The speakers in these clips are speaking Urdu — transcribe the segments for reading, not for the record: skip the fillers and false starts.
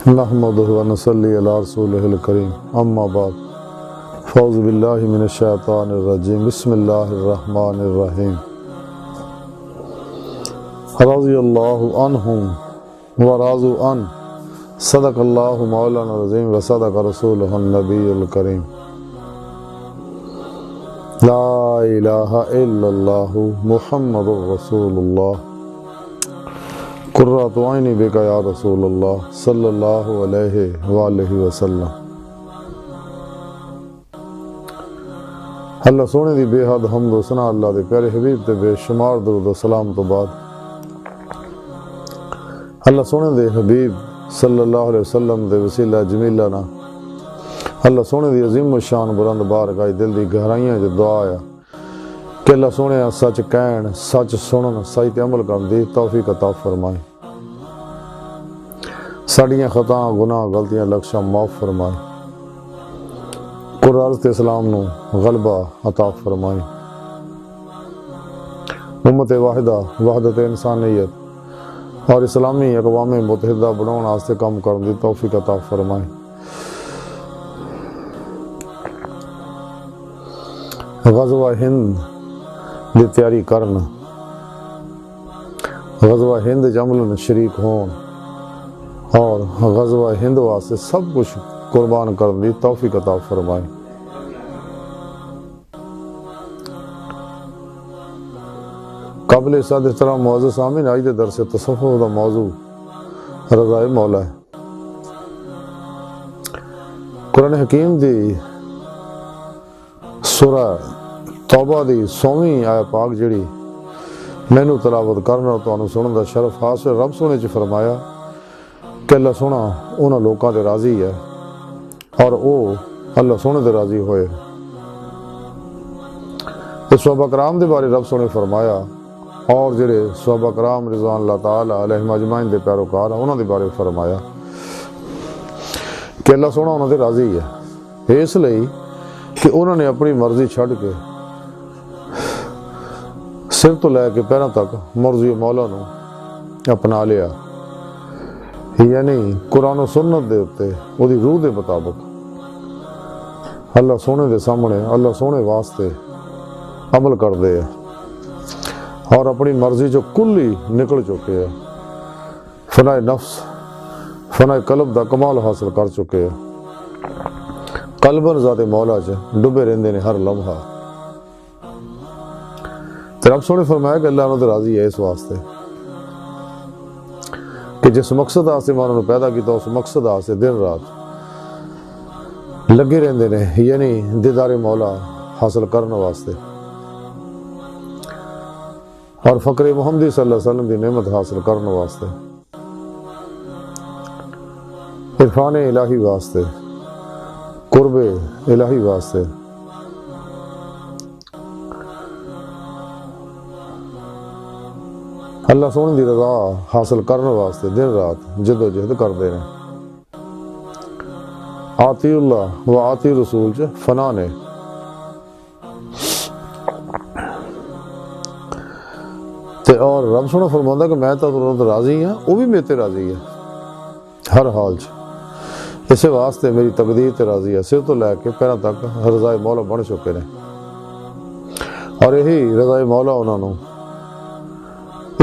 نحمدہ و نصلی علی رسولہ الکریم اما بعد فاعوذ باللہ من الشیطان الرجیم بسم اللہ الرحمن الرحیم رضی اللہ عنہم و رضوا عنہ صدق اللہ مولانا العظیم و صدق رسولہ النبی الکریم لا الہ الا اللہ محمد رسول اللہ قرۃ عینی بک یا رسول اللہ صلی اللہ علیہ وآلہ وسلم۔ اللہ سونے دی بے حد حمد و ثنا اللہ دے پیارے حبیب تے بے شمار درود و سلام تو بعد اللہ سونے دے حبیب صلی اللہ علیہ وسلم دے وسیلہ جمیلہ نا اللہ سونے دی عظیم و شان بلند بارگاہ دل دی گہرائیاں جو دعا آیا کہ اللہ سونے سچ کہن سچ سنن سچ عمل کرن دی توفیق عطا فرمائے، ساڑیاں خطاں گناہ غلطیاں لکشاں معاف فرمائے، قرآن تے اسلام نو غلبہ عطا فرمائے، امت واحدہ وحدت انسانیت اور اسلامی اقوام متحدہ بناؤن واسطے کام کرن دی توفیق عطا فرمائے۔ غزوہ ہند دی تیاری کرنا، غزوہ ہند جمل شریک ہون اور غزوہ ہند واسطے سب کچھ قربان کرن دی توفیق عطا فرمائے۔ قابل صد احترام معزز سامعین، آج دے درس تصوف دا موضوع رضائے مولا ہے۔ قرآن حکیم دی سورہ توبہ دی 100ویں آیت پاک جڑی مینوں تلاوت کرنا تو انہوں سنن دا شرف حاصل، رب سونے چ فرمایا کہ اللہ سونا انہاں لوکاں تے راضی ہے اور او اللہ سونے تے راضی ہوئے۔ صحابہ کرام دے بارے رب سونے فرمایا اور جڑے صحابہ کرام رضوان اللہ تعالی علیہم اجمعین دے پیروکار انہاں دے بارے فرمایا کہ اللہ سونا انہاں تے راضی ہے، اس لئی کہ انہوں نے اپنی مرضی چھڈ کے سر تو لے کے پیروں تک مرضی مولا نو اپنا لیا، یعنی قرآن و سنت دے اتے وہ دی روح دے مطابق اللہ سونے دے سامنے اللہ سونے واسطے عمل کر دے اور اپنی مرضی جو کلی نکل چکے ہیں، فنائے نفس فنائے قلب دا کمال حاصل کر چکے ہیں، قلباً ذات مولا چ ڈبے رہندے نے ہر لمحہ۔ تو رب سونے فرمایا کہ اللہ انہوں راضی ہے اس واسطے کہ جس مقصد واسطے میں انہوں نے پیدا کیتا اس مقصد واسطے دن رات لگے رہندے نے، یعنی دیدار مولا حاصل کرنے واسطے اور فقر محمدی صلی اللہ علیہ وسلم دی نعمت حاصل کرنے واسطے، عرفان الہی واسطے، قرب الہی واسطے۔ اللہ سونے دی رضا حاصل کرنے واسطے دن رات جد و جہد کردے نے۔ آتی اللہ و آتی رسول چ فنا نے، تے اور رب سونا فرماوندا کہ میں تو راضی ہاں، وہ بھی میرے تے راضی ہے ہر حال چ، اسے واسطے میری تقدیر تے راضی ہے، سر تو لے کے پیروں تک رضائے مولا بن چکے نے اور یہی رضائے مولا انہوں نے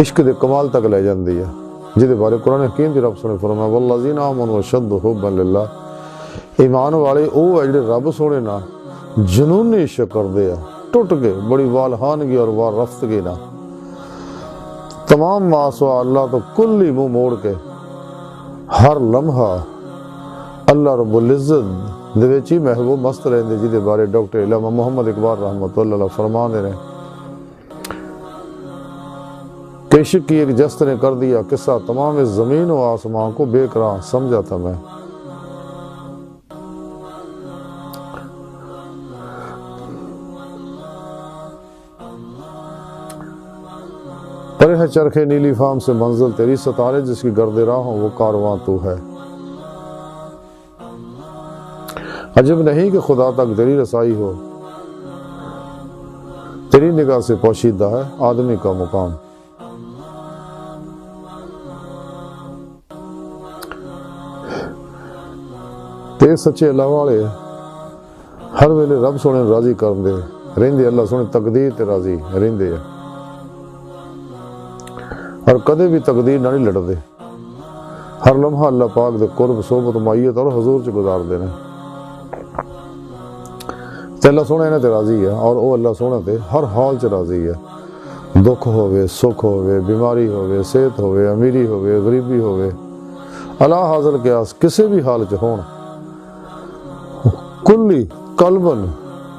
عشق دے کمال تک لے جاندی ہے، جہدے بارے قرآن حکیم دی رب سونے فرمایا والذین آمنوا اشد حبا للہ، ایمان والے او ہے جڑے رب سونے نا جنونی عشق کردے ہیں، ٹوٹ کے بڑی والہانگی اور وار رفتگی نا تمام ماسوا اللہ تو کلی منہ موڑ کے ہر لمحہ اللہ رب العزت دے وچ ہی محبوب مست رہندے، جہدے بارے ڈاکٹر علامہ محمد اقبال رحمۃ اللہ علیہ فرماندے نے کہ عشق کی ایک جست نے کر دیا قصہ تمام اس زمین و آسمان کو بے قرار سمجھا تھا میں۔ پرے ہے چرخے نیلی فام سے منزل تیری، ستارے جس کی گرد راہ ہوں وہ کارواں تو ہے۔ عجب نہیں کہ خدا تک تیری رسائی ہو، تیری نگاہ سے پوشیدہ ہے آدمی کا مقام۔ ਤੇ ਸੱਚੇ ਅੱਲਾਹ ਵਾਲੇ ਹਰ ਵੇਲੇ ਰੱਬ ਸੋਹਣੇ ਨੂੰ ਰਾਜ਼ੀ ਕਰਦੇ ਰਹਿੰਦੇ, ਅੱਲਾਹ ਸੋਹਣੇ ਤਕਦੀਰ ਤੇ ਰਾਜ਼ੀ ਰਹਿੰਦੇ ਆ ਔਰ ਕਦੇ ਵੀ ਤਕਦੀਰ ਨਾਲ ਨਹੀਂ ਲੜਦੇ। ਹਰ ਲਮਹਾ ਅੱਲਾਹ ਪਾਕ ਦੇ ਕੁਰਬ ਸੋਬਤ ਮਾਈਅਤ ਔਰ ਹਜ਼ੂਰ ਚ ਗੁਜ਼ਾਰਦੇ ਨੇ ਤੇ ਅੱਲਾਹ ਸੋਹਣਾ ਇਹਨਾਂ ਤੇ ਰਾਜ਼ੀ ਆ ਔਰ ਉਹ ਅੱਲਾਹ ਸੋਹਣਾ ਤੇ ਹਰ ਹਾਲ ਚ ਰਾਜ਼ੀ ਆ। ਦੁੱਖ ਹੋਵੇ, ਸੁੱਖ ਹੋਵੇ, ਬਿਮਾਰੀ ਹੋਵੇ, ਸਿਹਤ ਹੋਵੇ, ਅਮੀਰੀ ਹੋਵੇ, ਗਰੀਬੀ ਹੋਵੇ, ਅਲਾ ਹਾਜ਼ਰ ਕਿਆਸ ਕਿਸੇ ਵੀ ਹਾਲ ਚ ਹੋਣ, ਕੁੱਲੀ ਕਲਬਨ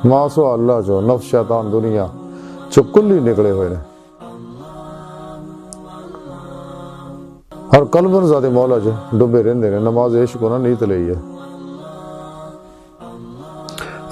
ਮਾਸੋ ਅੱਲਾਹ ਚੋ ਨਫਸ ਸ਼ੈਤਾਨ ਦੁਨੀਆ ਚੋ ਕੁੱਲੀ ਨਿਕਲੇ ਹੋਏ ਨੇ। ਹਰ ਕਲਬਨ ਜ਼ਾਦੇ ਮੌਲਾ ਚ ਡੁੱਬੇ ਰਹਿੰਦੇ ਨੇ। ਨਮਾਜ਼ ਇਸ਼ਕ ਉਹਨਾਂ ਨੀਤ ਲਈ ਹੈ।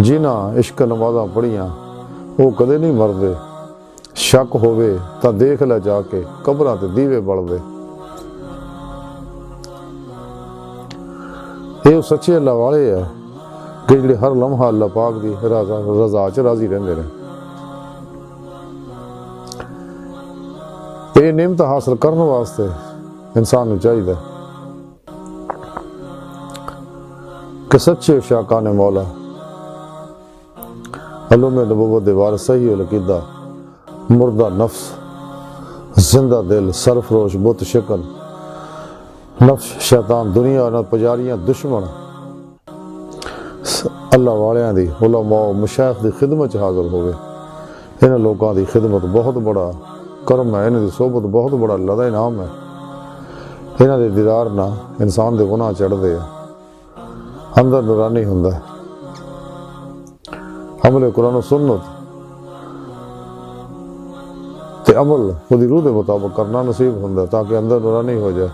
ਜਿਨ੍ਹਾਂ ਇਸ਼ਕ ਨਮਾਜ਼ਾਂ ਪੜ੍ਹੀਆਂ ਉਹ ਕਦੇ ਨਹੀਂ ਮਰਦੇ। ਸ਼ੱਕ ਹੋਵੇ ਤਾਂ ਦੇਖ ਲੈ ਜਾ ਕੇ ਕਬਰਾਂ ਤੇ ਦੀਵੇ ਬਲਦੇ। ਇਹ ਸੱਚੇ ਅੱਲਾਹ ਵਾਲੇ ਆ ਕਿ ਜਿਹੜੇ ਹਰ ਲਮਹਾ ਅੱਲਾਹ ਪਾਕ ਦੀ ਰਜ਼ਾ ਚ ਰਾਜ਼ੀ ਰਹਿੰਦੇ ਨੇ। ਇਹ ਨਿਮਤ ਹਾਸਲ ਕਰਨ ਵਾਸਤੇ ਇਨਸਾਨ ਨੂੰ ਚਾਹੀਦਾ کہ سچے شاکان مولا علوم نبوت دے وارث صحیح العقیدہ مردہ نفس زندہ دل سرفروش بت شکل نفس شیطان دنیا اور پجاریاں دشمن اللہ والیاں دی علماء و مشایخ دی خدمت حاضر ہوئے۔ انہاں لوگاں دی خدمت بہت بڑا کرم ہے، انہاں دی صحبت بہت بڑا اللہ دا انعام ہے۔ انہاں دے دیدار نہ انسان دے گناہ چڑھ دے اندر نورانی ہوندا ہے۔ عمل قرآن و سنت تے عمل خودی روح دے مطابق کرنا نصیب ہوندا ہے تاکہ اندر نورانی ہو جائے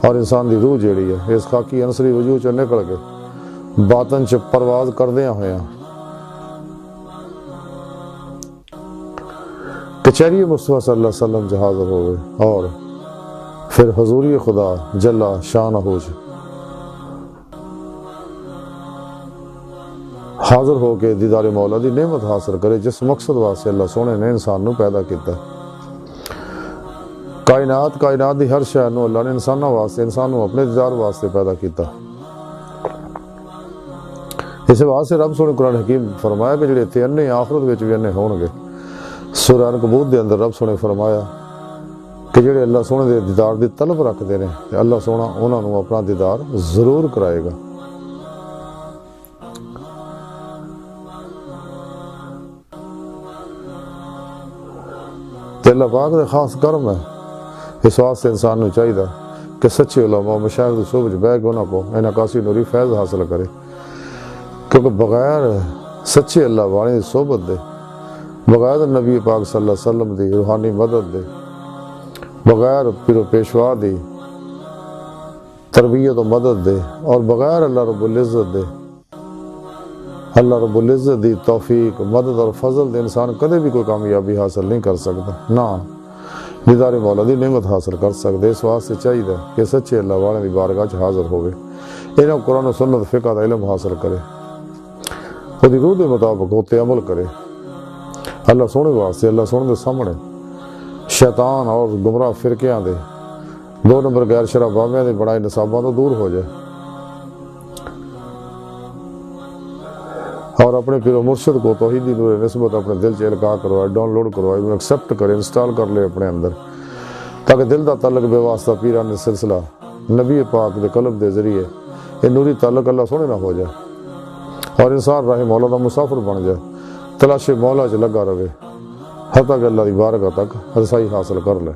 اور انسان دی روح جیڑی ہے اس خاکی انصری وجود چ نکل کے باطن چ پرواز کردیاں ہویاں کچہری مصطفیٰ صلی اللہ علیہ وسلم چ حاضر ہوئے اور پھر حضوری خدا جلا شان ہو جائے حاضر ہو کے دیدار مولا دی نعمت حاصل کرے جس مقصد واسطے اللہ سونے نے انسان نو پیدا کیتا۔ کائنات دی ہر شے نو اللہ نے انساناں واسطے انسان نو اپنے دیدار واسطے پیدا کیتا۔ اس واسطے رب سونے قرآن حکیم فرمایا کہ جڑے تے انے آخرت وچ وی انے ہون گے۔ سورہ عنکبوت دے اندر رب سونے فرمایا کہ جڑے اللہ سونے دے دیدار دی طلب رکھدے نے تے اللہ سونا انہاں نو اپنا دیدار ضرور کرائے گا۔ اللہ پاک دے خاص کرم ہے۔ اس واسطے انسان نو چاہیے کہ سچے علماء مشایخ دی صحبت بیٹھ کے انہاں کو انعکاسی نوری فیض حاصل کرے، کیونکہ بغیر سچے اللہ والے دی صحبت دے، بغیر نبی پاک صلی اللہ علیہ وسلم دی روحانی مدد دے، بغیر پیر و پیشوا دی تربیت و مدد دے اور بغیر اللہ رب العزت دے اللہ رب العزت دی توفیق مدد اور فضل دے انسان کدے بھی کوئی کامیابی حاصل نہیں کر سکتا، نہ دیدار مولا دی نعمت حاصل کر سکتے۔ اس واسطے چاہیے کہ سچے اللہ والے دی بارگاہ چ حاضر ہوئے، انہاں قرآن و سنت فقہ دا علم حاصل کرے، خودی روح دے مطابق ہوتے عمل کرے، اللہ سونے واسطے اللہ سونے دے سامنے شیطان اور گمراہ فرقیاں دے 2 نمبر غیر شرع بامیاں دے بڑائی نصاباں تو دور ہو جائے اور اپنے پیر و مرشد کو توحیدی نور نسبت اپنے دل سے القاء کروائے، ڈاؤن لوڈ کروائے، ایکسیپٹ کرے، انسٹال کر لے اپنے اندر، تاکہ دل دا تعلق بے واسطہ پیران سلسلہ نبی پاک دے قلب دے ذریعے یہ نوری تعلق اللہ سونے نہ ہو جائے اور انسان راہ مولا دا مسافر بن جائے، تلاش مولا چ لگا رہے حتیٰ کہ اللہ دی بارگاہ تک رسائی حاصل کر لے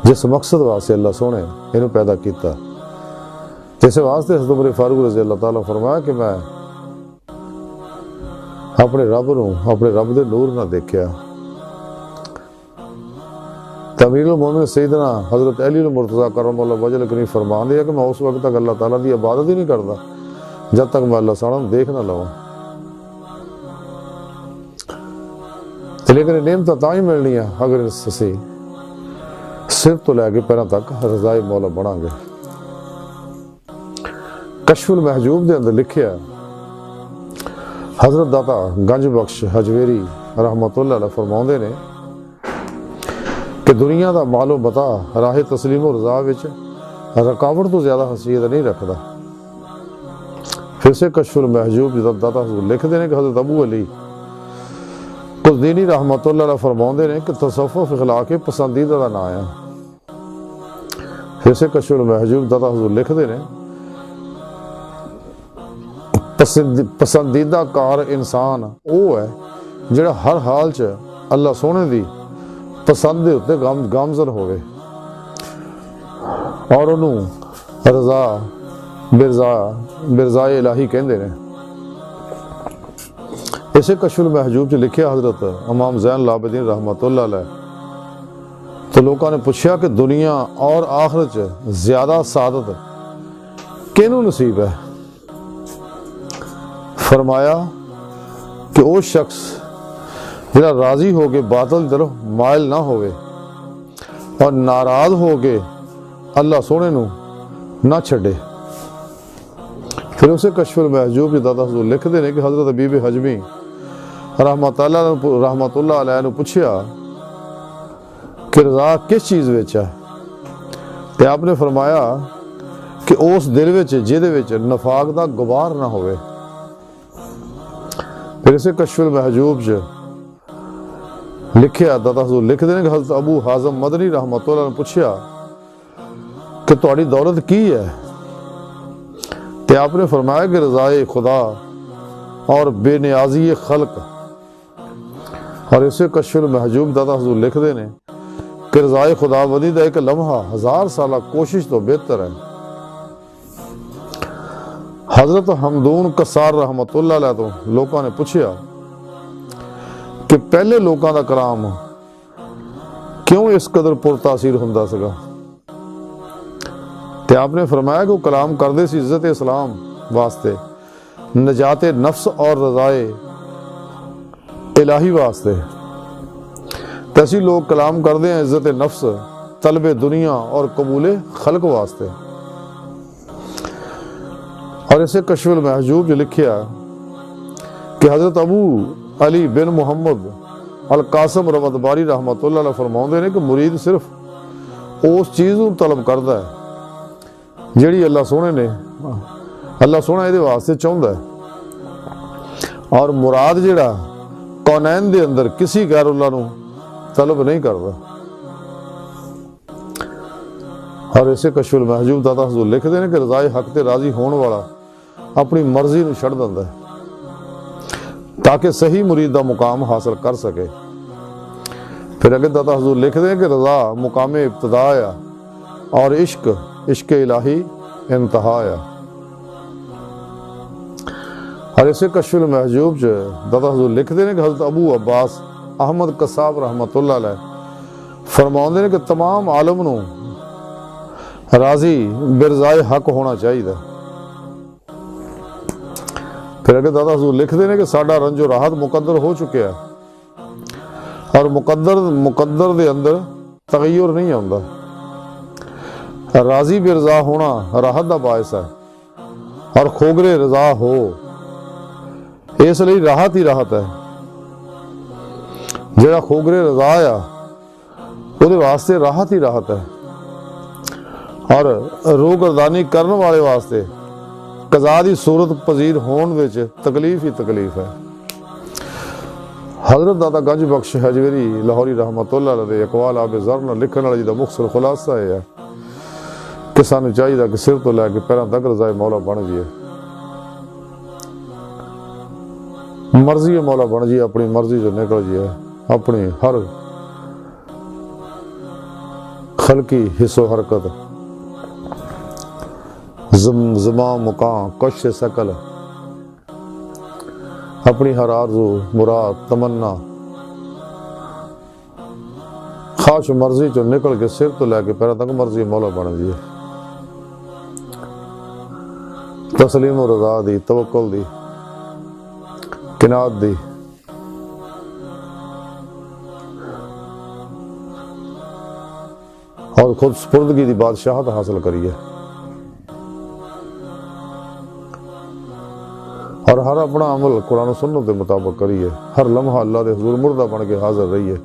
جس مقصد واسطے اللہ سونے انہوں پیدا کیتا۔ جیسے واسطے حضرت عمر فاروق رضی اللہ تعالیٰ فرمایا کہ میں اپنے رب دے نور نہ دیکھیا۔ امیر المومنین سیدنا حضرت علی المرتضیٰ کرم اللہ وجہ کریم فرمان دیا کہ میں اس وقت تک اللہ تعالیٰ دی عبادت ہی نہیں کرتا جب تک میں اللہ سونا دیکھ نہ لواں۔ لیکن نعمت تاں ہی ملنی ہے اگر اسی سر تو لے کے پیروں تک رضائے مولا بنا گے۔ کشف المحجوب دے اندر لکھیا حضرت داتا گنج بخش حجویری رحمت اللہ علیہ فرماؤندے نے کہ دنیا دا مال و متا راہ تسلیم و رضا وچ رکاوٹ تو زیادہ حیثیت نہیں رکھدا۔ پھر سے کشف المحجوب جب داتا حضور لکھ دینے کہ حضرت ابو علی کچھ دینی رحمت اللہ علیہ فرماؤں نے کہ تصوف اخلاق پسندیدہ دا نام ہے۔ پھر سے کشف المحجوب داتا حضور لکھ دینے پسندیدہ کار انسان وہ ہے جڑا ہر حال چ اللہ سونے دی پسند دے اتے گامزن ہوئے اور انہوں رضا برضائے الہی کہندے نے۔ اسے کشف المحجوب جو لکھیا حضرت امام زین العابدین رحمت اللہ علیہ تو لوگوں نے پوچھا کہ دنیا اور آخرت چ زیادہ سعادت کینوں نصیب ہے؟ فرمایا کہ وہ شخص جڑا راضی ہو کے باطل طرف مائل نہ ہوئے اور ناراض ہو کے اللہ سونے نو نہ چھڑے۔ پھر اسے کشف المحجوب کی داتا حضور لکھ دینے کہ حضرت حبیب حجمی رحمت اللہ علیہ نے پوچھیا کہ رضا کس چیز وچ ہے؟ تے آپ نے فرمایا کہ اس دل وچ جہدے وچ نفاق دا غبار نہ ہوئے۔ پھر اسے کشف المحجوب لکھیا داتا حضور لکھ دینے کہ حضرت ابو حازم مدنی رحمت اللہ نے پوچھیا کہ تہاڈی دولت کی ہے؟ تے آپ نے فرمایا کہ رضائے خدا اور بے نیازی خلق۔ اور اسے کشف المحجوب داتا حضور لکھ دینے کہ رضائے خدا بندی دا ایک لمحہ 1000 سالہ کوشش تو بہتر ہے۔ حضرت حمدون قصار رحمت اللہ علیہ تو لوگوں نے پوچھیا کہ پہلے لوگوں دا کلام کیوں اس قدر پرتاثیر ہوندا سگا؟ تے آپ نے فرمایا کہ وہ کلام کردے سی عزت اسلام واسطے، نجات نفس اور رضائے الہی واسطے۔ تیسی لوگ کلام کردے ہیں عزت نفس، طلب دنیا اور قبول خلق واسطے۔ اور اسے کشف المحجوب جو لکھیا کہ حضرت ابو علی بن محمد القاسم رحمت باری رحمت اللہ علیہ فرماؤں نے کہ مرید صرف اس چیز کو طلب کردا ہے جیڑی اللہ سونا یہ واسطے چاہتا ہے، اور مراد جیڑا کونین دے اندر کسی غیر اللہ نو طلب نہیں کرتا۔ اور اسے کشف المحجوب داتا حضور لکھ دینے کہ رضائے حق تے راضی ہون والا اپنی مرضی نو چھڑ دیندا ہے تاکہ صحیح مرید دا مقام حاصل کر سکے۔ پھر اگر داتا حضور لکھ دیں کہ رضا مقام ابتدا آیا اور عشق الہی انتہا آیا۔ اور اسے کشف المحجوب داتا حضور لکھ دیں کہ حضرت ابو عباس احمد قصاب رحمت اللہ علیہ فرماؤں نے کہ تمام عالم نو راضی برضائے حق ہونا چاہیے۔ پھر اگر دادا حضور لکھ دینے کہ ساڈا رنج و راحت مقدر ہو چکے ہیں اور مقدر دے اندر تغیر نہیں آندا۔ راضی برضا ہونا راحت دا باعث ہے اور کھوگرے رضا ہو اس لیے راحت ہی راحت ہے۔ جڑا کھوگرے رضا آیا وہ واسطے راحت ہی راحت ہے، اور روح گردانی کرنے والے واسطے قضا دی صورت پذیر ہون وچ تکلیف ہی تکلیف ہے۔ حضرت داتا گنج بخش حجویری لاہوری رحمت اللہ علیہ دے اقوال آب زر نہ لکھن والی دا مختصر خلاصہ ہے کہ سانو چاہیے کہ سر تو لے کے پیراں تک رضائے مولا بن جائے، مرضی مولا بن جائے، اپنی مرضی جو نکل جائے، اپنی ہر خلقی حص و حرکت زمان مقام کش سکل اپنی ہر آرزو مراد تمنا خواہش مرضی چو نکل کے سر تو لے کے پیروں تک مرضی مولا بن جائے، تسلیم و رضا دی، توکل دی، قناعت دی، اور خود سپردگی دی بادشاہت حاصل کریے، اور ہر اپنا عمل قرآن و سنت کے مطابق کریے، ہر لمحہ اللہ دے حضور مردہ بن کے حاضر رہیے،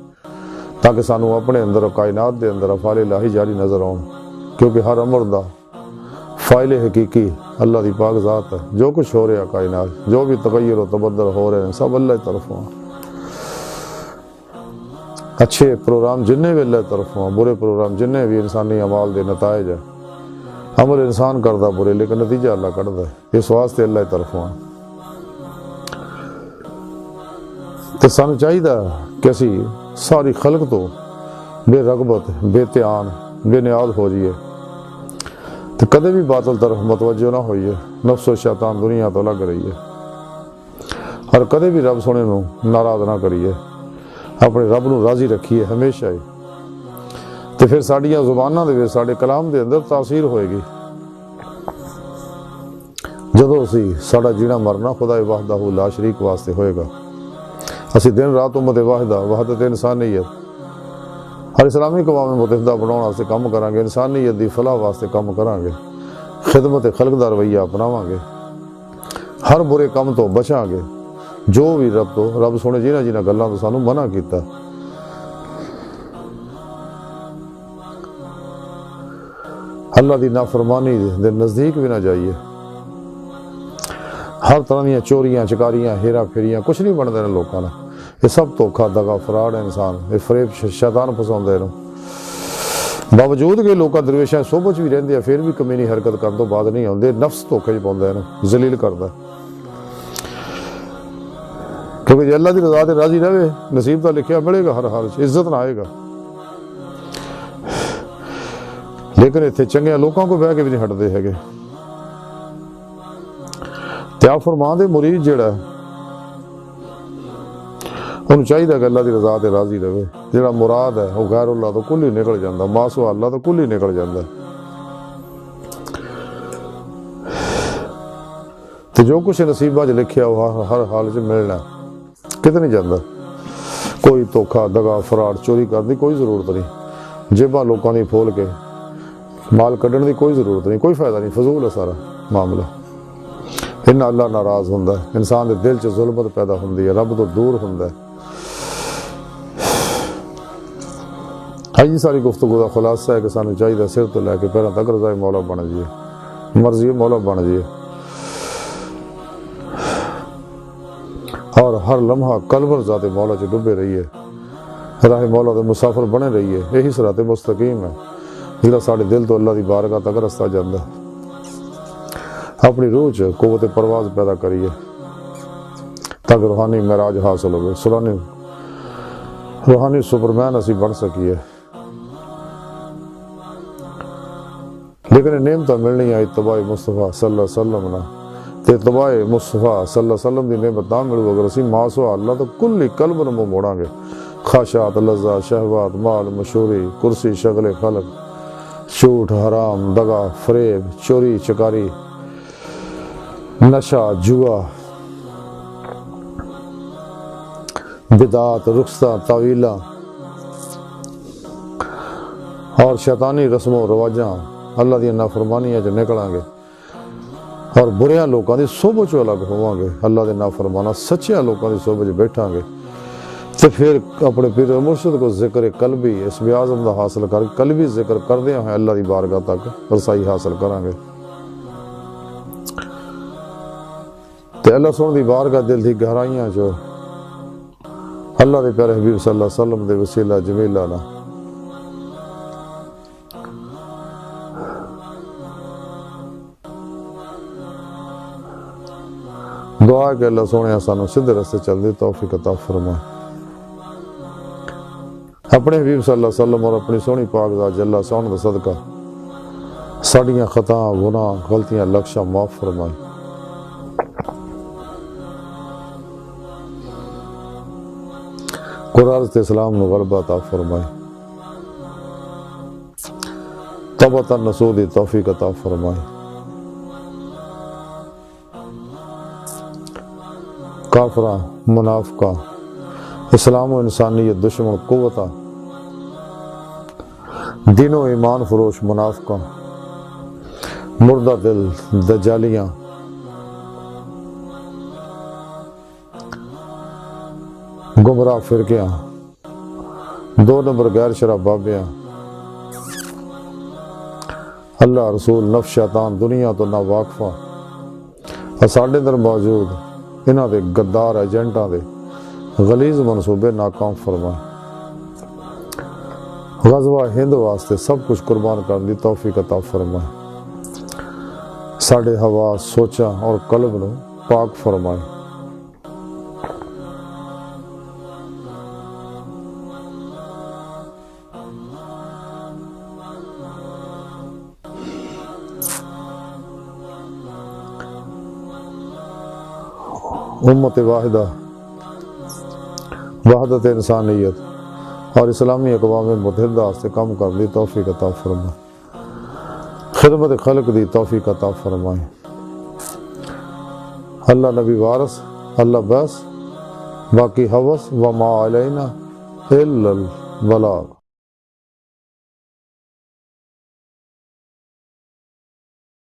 تاکہ سانو اپنے اندر کائنات دے اندر افعال الہی جاری نظر آؤں، کیونکہ ہر امر دا فائل حقیقی اللہ دی پاک ذات ہے۔ جو کچھ ہو رہا کائنات، جو بھی تغیر و تبدل ہو رہے ہیں، سب اللہ کی طرف ہوں۔ اچھے پروگرام جننے بھی اللہ کی طرف ہوں، برے پروگرام جننے بھی انسانی اعمال دے نتائج ہیں، عمل انسان کردہ برے لیکن نتیجہ اللہ کردہ ہے، اس واسطے اللہ کی طرف ہوں۔ تو سانو چاہیے کہ اسی ساری خلق تو بے رغبت، بے تیان، بے نیاز ہو جائیے، تو کدے بھی باطل طرف متوجہ نہ ہوئیے، نفس و شیطان دنیا تو لگ رہی ہے، اور کدے بھی رب سونے نو ناراض نہ کریے، اپنے رب نو راضی رکھیے ہمیشہ ہی، تو پھر ساڑیاں زباناں دے ساڑے کلام دے اندر تاثیر ہوئے گی۔ جدو اسی ساڑا جینا مرنا خدا وحدہ لا شریک واسطے ہوئے گا، اسی دن رات امت واحدہ وحدت انسانیت اور اسلامی اقوام متحدہ بناؤن واسطے کام کریں گے، انسانیت دی فلاح واسطے کام کریں گے، خدمت خلق دا رویہ اپناواں گے، ہر برے کام تو بچاں گے، جو بھی رب سونے جنہ گلاں تو سانو منع کیتا۔ اللہ دی نافرمانی دے نزدیک بھی نہ جائیے، ہر طرح دیا چوریاں چکاریاں ہیرا پھیریاں کچھ نہیں بنتے ہیں لوگوں نے، یہ سب دھوکھا دگا فراڈ ہے انسان، یہ فریب شیطان پسند ہے۔ باوجود کہ لوگ درویشاں صحبت بھی رہتے ہیں پھر بھی کمینی حرکت کرنے تو بعد نہیں آتے، نفس دھوکھے چ پاؤندا ہے، ذلیل کرتا ہے، کیونکہ جی اللہ کی رضا تے راضی رہے نصیب تو لکھیا ملے گا، ہر حال عزت نہ آئے گا۔ لیکن اتنے چنگے لوگوں کو بہ کے بھی نہیں ہٹتے ہے۔ تیا فرمان دے مرید جڑا ہے انہوں چاہیے کہ اللہ کی رضا تے راضی رہے، جڑا مراد ہے وہ غیر اللہ تو کل ہی نکل جاتا، ماسوا اللہ تو کل ہی نکل جاتا۔ تو جو کچھ نصیبہ لکھیا وہ ہر حال چ ملنا، کتنے جاتا، کوئی دھوکھا دگا فراڈ چوری کرنے کی کوئی ضرورت نہیں، جیباں لوگوں دی پھول کے مال کڈن دی کوئی ضرورت نہیں، کوئی فائدہ نہیں، فضول ہے سارا معاملہ۔ انہاں اللہ ناراض ہوندا ہے، انسان دے دل چ ظلمت پیدا ہوندی ہے، رب تو دور ہوندا ہے۔ ہاں ساری گفتگو کا خلاصہ ہے کہ سانو چاہیے سر تو لے کے پیروں تک رضا مولا بن جائیے، مرضی مولا بن جائیے، اور ہر لمحہ قلب ذات مولا چ ڈبے رہیے، راہ مولا دے مسافر بنے رہیے۔ یہی صراط مستقیم ہے جڑا ساڈے دل تو اللہ دی بارگاہ تک رستہ جاندا ہے۔ اپنی روح چ قوت پرواز پیدا کریے تاکہ روحانی معراج حاصل ہوگی، روحانی سپرمین اسی بن سکیے۔ لیکن نعمت ملنی ہے اتباع مصطفیٰ صلی اللہ علیہ وسلم نا، تے اتباع مصطفیٰ صلی اللہ علیہ وسلم دی نعمت نہ ملو اگر اسی ماسوا اللہ تو کلی قلب نمو موڑاں گے، خواہشات، لذات، شہوات، مال، مشہوری، کرسی، شغل خلق، جھوٹ، حرام، دغا، فریب، چوری چکاری، نشہ، جوا، بدعات، رخصتاں، تعویلاں اور شیطانی رسم و رواجاں اللہ دی نافرمانیاں جو نکلاں گے، اور بریاں لوگوں دی صحبت چوں الگ ہوواں گے، اللہ دے نافرمانا سچیاں لوگوں دی صحبت چ بیٹھاں گے، تو پھر اپنے پیر مرشد کو ذکر قلبی اسم اعظم دا حاصل کر کے قلبی ذکر کردے ہیں اللہ دی بارگاہ تک رسائی حاصل کریں گے۔ تے اللہ سن دی بارگاہ دل دی گہرائیاں جو اللہ دے پیارے حبیب صلی اللہ علیہ وسلم دے وسیلہ جمیلہ نا دعا کہ اللہ سونے سانو سیدھے رستے چل دی توفیق عطا فرمائے۔ اپنے حبیب صلی اللہ علیہ وسلم اور اپنی سونی پاک ذات جل سون دا صدقہ ساڑیاں خطاں گناہ غلطیاں لکشاں معاف فرمائے۔ قرآن تے اسلام نو غلبہ عطا فرمائے، توبۃ النصوح دی توفیق عطا فرمائے۔ کافراں، منافقاں، اسلام و انسانیت دشمن قوتاں، دین و ایمان فروش منافقاں، مردہ دل دجالیاں، گمراہ فرقیاں، دو نمبر غیر شرع بابیاں، اللہ رسول نفس شیطان دنیا تو نہ واقفہ ساڈے اندر موجود انہاں دے غدار ایجنٹاں دے غلیظ منصوبے ناکام فرمائے۔ غزوہ ہند واسطے سب کچھ قربان کرنے دی توفیق عطا فرمائے۔ ساڈے حواس، سوچاں اور قلب نو پاک فرمائے۔ امت واحدہ، وحدت انسانیت اور اسلامی اقوام متحدہ سے کم کرنے دی توفیق عطا فرمائے۔ خدمت خلق دی توفیق عطا فرمائے۔ اللہ نبی وارث، اللہ بس، باقی حوث وما علینا الا البلاغ۔